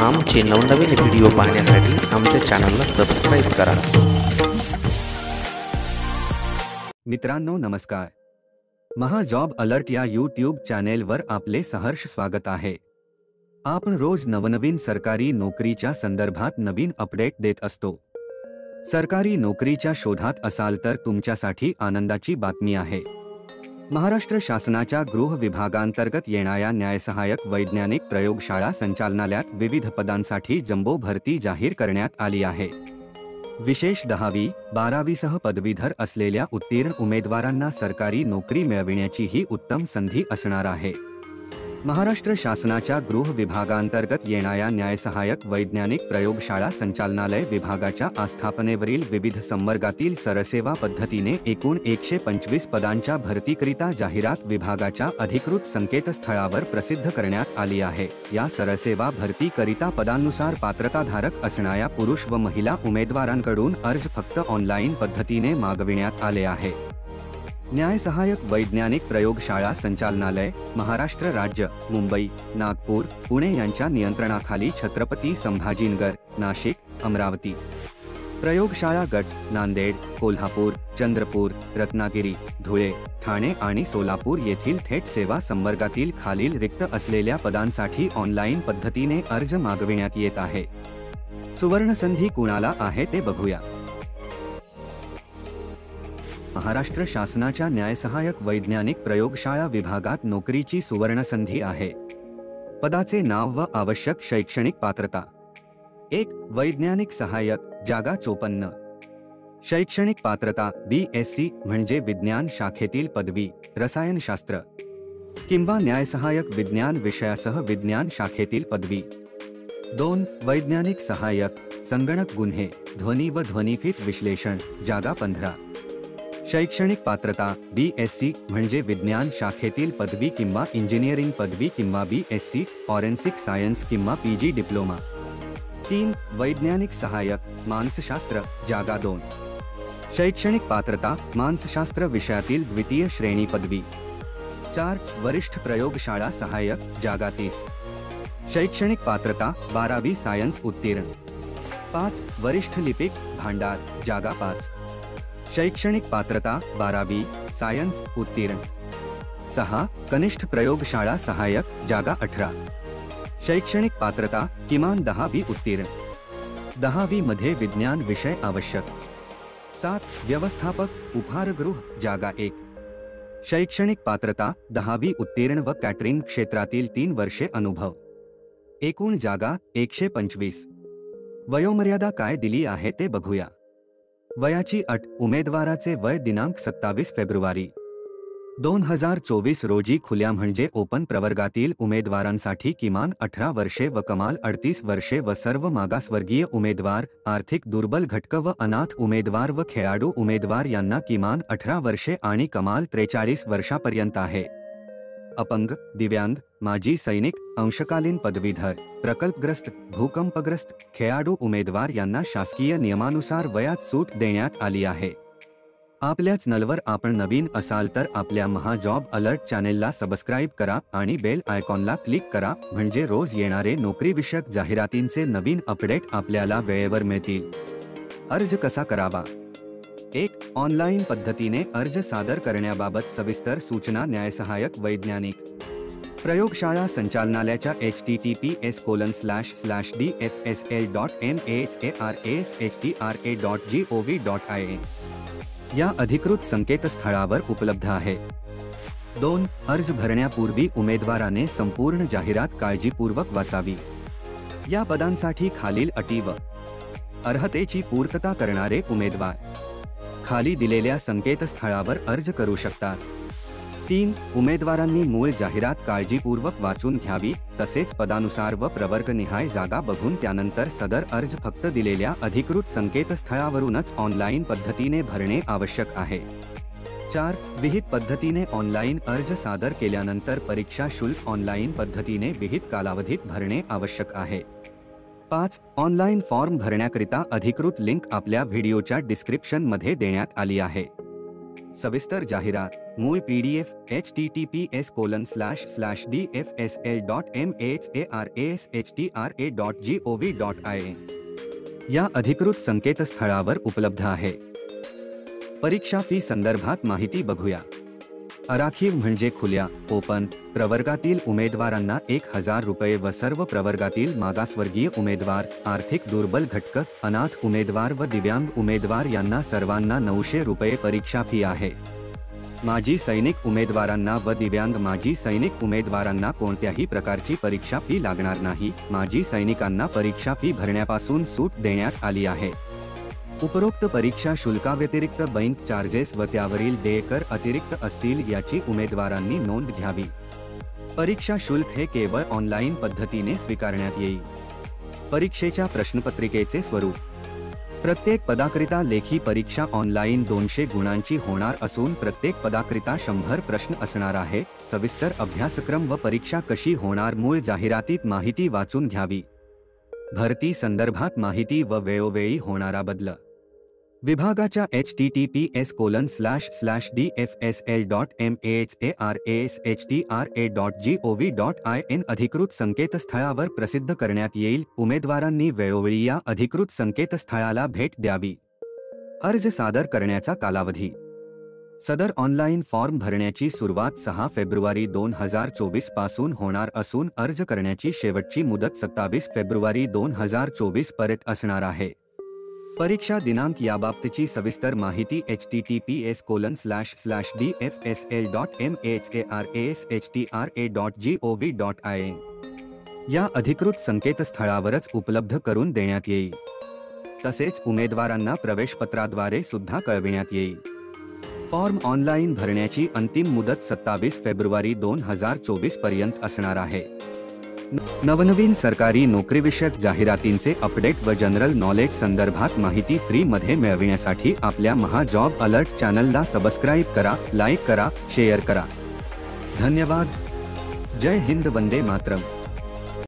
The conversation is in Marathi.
आमचे नवनवीन व्हिडिओ पाहण्यासाठी आमच्या चॅनलला सबस्क्राईब करा। मित्रांनो नमस्कार, महा जॉब अलर्ट या यूट्यूब चॅनेलवर आपले सहर्ष स्वागत आहे। आपण रोज नवनवीन सरकारी नोकरीच्या संदर्भात नवीन अपडेट देत असतो। सरकारी नोकरीच्या शोधात असाल तर तुमच्यासाठी आनंदाची बातमी आहे। महाराष्ट्र शासनाच्या गृह विभागांतर्गत येणाऱ्या न्यायसहाय्यक वैज्ञानिक प्रयोगशाळा संचालनालयात विविध पदांसाठी जम्बो भरती जाहीर करण्यात आली आहे। विशेष 10वी 12वी सह पदवीधर असलेल्या उत्तीर्ण उमेदवारांना सरकारी नोकरी मिळविण्याची ही उत्तम संधी असणार आहे। महाराष्ट्र शासनाच्या गृह विभागांतर्गत येणाऱ्या न्यायसहाय्यक वैज्ञानिक प्रयोगशाळा संचालनालय विभागाच्या आस्थापनेवरील विविध संवर्गातील सरसेवा पद्धतीने एकूण 125 पदांच्या भरतीकरिता जाहिरात विभागाच्या अधिकृत संकेतस्थळावर प्रसिद्ध करण्यात आली आहे। या सरसेवा भरतीकरिता पदांनुसार पात्रताधारक असणाऱ्या पुरुष व महिला उमेदवारांकडून अर्ज फक्त ऑनलाईन पद्धतीने मागविण्यात आले आहे। न्यायसहाय्यक वैज्ञानिक प्रयोगशाळा संचालनालय महाराष्ट्र राज्य मुंबई, नागपूर, पुणे यांच्या नियंत्रणाखाली छत्रपती संभाजीनगर, नाशिक, अमरावती प्रयोगशाळा गट नांदेड, कोल्हापूर, चंद्रपूर, रत्नागिरी, धुळे, ठाणे आणि सोलापूर येथील थेट सेवा संवर्गातील खालील रिक्त असलेल्या पदांसाठी ऑनलाईन पद्धतीने अर्ज मागविण्यात येत आहे। सुवर्णसंधी कुणाला आहे ते बघूया। महाराष्ट्र शासनाच्या न्यायसहाय्यक वैज्ञानिक प्रयोगशाळा विभागात नोकरीची सुवर्णसंधी आहे। पदाचे नाव व आवश्यक शैक्षणिक पात्रता। 1. वैज्ञानिक सहाय्यक, जागा 54। शैक्षणिक पात्रता BSc म्हणजे विज्ञान शाखेतील पदवी, रसायनशास्त्र किंवा न्यायसहाय्यक विज्ञान विषयासह विज्ञान शाखेतील पदवी। 2. वैज्ञानिक सहाय्यक, संगणक गुन्हे, ध्वनी व ध्वनिफीत विश्लेषण, जागा 15। शैक्षणिक पात्रता BSc म्हणजे विज्ञान शाखेतील पदवी किंवा इंजिनिअरिंग पदवी किंवा BSc फॉरेन्सिक सायन्स किंवा PG डिप्लोमा। 3. वैज्ञानिक सहाय्यक, मानसशास्त्र, जागा 2। शैक्षणिक पात्रता मानसशास्त्र विषयातील द्वितीय श्रेणी पदवी। 4. वरिष्ठ प्रयोगशाळा सहाय्यक, जागा 30। शैक्षणिक पात्रता 12वी सायन्स उत्तीर्ण। 5. वरिष्ठ लिपिक भांडार, जागा 5। शैक्षणिक पात्रता 12वी सायन्स उत्तीर्ण। 6. कनिष्ठ प्रयोगशाळा सहाय्यक, जागा 18। शैक्षणिक पात्रता किमान 10वी उत्तीर्ण। 10वी मध्ये विज्ञान विषय आवश्यक। 7. व्यवस्थापक उपहारगृह, जागा 1। शैक्षणिक पात्रता 10वी उत्तीर्ण व कॅटरिंग क्षेत्रातील 3 वर्षे अनुभव। एकूण जागा 125। वयोमर्यादा काय दिली आहे ते बघूया। वयाची अट, उमेदवाराचे वय दिनांक 27 फेब्रुवारी 2024 रोजी खुल्या म्हणजे ओपन प्रवर्गातील उमेदवारांसाठी किमान 18 वर्षे व कमाल 38 वर्षे व सर्व मागासवर्गीय उमेदवार, आर्थिक दुर्बल घटक व अनाथ उमेदवार व खेळाडू उमेदवार यांना किमान 18 वर्षे आणि कमाल 43 वर्षापर्यंत आहे। अपंग, दिव्यांग, माजी सैनिक, अंशकालीन पदवीधर, प्रकल्पग्रस्त, भूकंपग्रस्त, खेळाडू उमेदवार यांना शासकीय नियमानुसार वयात सूट देण्यात आली आहे। आपल्या चॅनलवर आपण नवीन असाल तर आपल्या महा जॉब अलर्ट चॅनेलला सबस्क्राईब करा आणि बेल आयकॉनला क्लिक करा म्हणजे रोज येणारे नोकरीविषयक जाहिरातींचे नवीन अपडेट आपल्याला वेळेवर मिळतील। अर्ज कसा करावा? 1. ऑनलाईन पद्धतीने अर्ज सादर करण्याबाबत सविस्तर सूचना न्यायसहाय्यक वैज्ञानिक प्रयोगशाळा संचालनालयाच्या https://dfsl.mahra/htra.gov.in या अधिकृत संकेतस्थळावर उपलब्ध आहे। 2. अर्ज भरण्यापूर्वी उमेदवाराने संपूर्ण जाहिरात काळजीपूर्वक वाचावी। या पदांसाठी खालील अटी व अर्हतेची पूर्तता करणारे उमेदवार खाली दिलेल्या संकेतस्थळावर अर्ज करू शकतात। 3. उमेदवारांनी मूळ जाहिरात काळजीपूर्वक वाचून घ्यावी, तसेच पदानुसार व प्रवर्गनिहाय जागा बघून त्यानंतर सदर अर्ज फक्त दिलेल्या अधिकृत संकेतस्थळावरूनच ऑनलाईन पद्धतीने भरणे आवश्यक आहे। 4. विहित पद्धतीने ऑनलाईन अर्ज सादर केल्यानंतर परीक्षा शुल्क ऑनलाईन पद्धतीने विहित कालावधीत भरणे आवश्यक आहे। 5. ऑनलाईन फॉर्म भरण्याकरिता अधिकृत लिंक आपल्या व्हिडिओच्या डिस्क्रिप्शन मध्ये देण्यात आली आहे। सविस्तर जाहिरात मूळ PDF https://dfsl.mharasshdra.gov.in या अधिकृत संकेतस्थळावर उपलब्ध आहे. परीक्षा फी संदर्भात माहिती बघूया. आरक्षित म्हणजे खुल्या ओपन प्रवर्गातील उमेदवारांना 1000 रुपये व सर्व प्रवर्गातील मागासवर्गीय उमेदवार, आर्थिक दुर्बल घटक, अनाथ उमेदवार व दिव्यांग उमेदवार यांना सर्वांना 900 रुपये परीक्षा फी आहे. माजी सैनिक उमेदवारांना व दिव्यांग माजी सैनिक उमेदवारांना कोणत्याही प्रकारची परीक्षा फी लागणार नाही. माजी सैनिकांना परीक्षा फी भरण्यापासून सूट देण्यात आली आहे. उपरोक्त परीक्षा शुल्काव्यतिरिक्त बैंक चार्जेस व त्यावरील देयकर अतिरिक्त असतील याची उमेदवारांनी नोंद घ्यावी. परीक्षा शुल्क हे केवळ ऑनलाईन पद्धतीने स्वीकारण्यात येईल. परीक्षेच्या प्रश्नपत्रिकेचे स्वरूप. प्रत्येक पदाकरिता लेखी परीक्षा ऑनलाईन 200 गुणांची होणार असून प्रत्येक पदाकरिता 100 प्रश्न असणार आहे. सविस्तर अभ्यासक्रम व परीक्षा कशी होणार मूळ जाहिरातीत माहिती वाचून घ्यावी. भरती संदर्भात माहिती व वेळोवेळी होणारा बदल. विभागाच्या https://dfsl.mharasshdra.gov.in अधिकृत संकेतस्थळावर प्रसिद्ध करण्यात येईल. उमेदवारांनी वेळोवेळी या अधिकृत संकेतस्थळाला भेट द्यावी. अर्ज सादर करण्याचा कालावधी. सदर ऑनलाईन फॉर्म भरण्याची सुरुवात 6 फेब्रुवारी 2024 पासून होणार असून अर्ज करण्याची शेवटची मुदत 27 फेब्रुवारी 2024 पर्यंत असणार आहे. परीक्षा दिनांक याबाबतची सविस्तर माहिती https://dfsl.mharasshdra.gov.in या अधिकृत संकेतस्थळावरच उपलब्ध करून देण्यात येईल. तसेच उमेदवारांना प्रवेशपत्राद्वारे सुद्धा कळविण्यात येईल. फॉर्म ऑनलाईन भरण्याची अंतिम मुदत 27 फेब्रुवारी 2024 पर्यंत असणार आहे. नवनवीन सरकारी नोकरीविषयक जाहिरातींचे अपडेट व जनरल नॉलेज संदर्भात माहिती फ्री मध्ये मिळविण्यासाठी आपल्या महा जॉब अलर्ट चॅनलला सबस्क्राईब करा, लाईक करा, शेअर करा. धन्यवाद. जय हिंद, वंदे मातरम.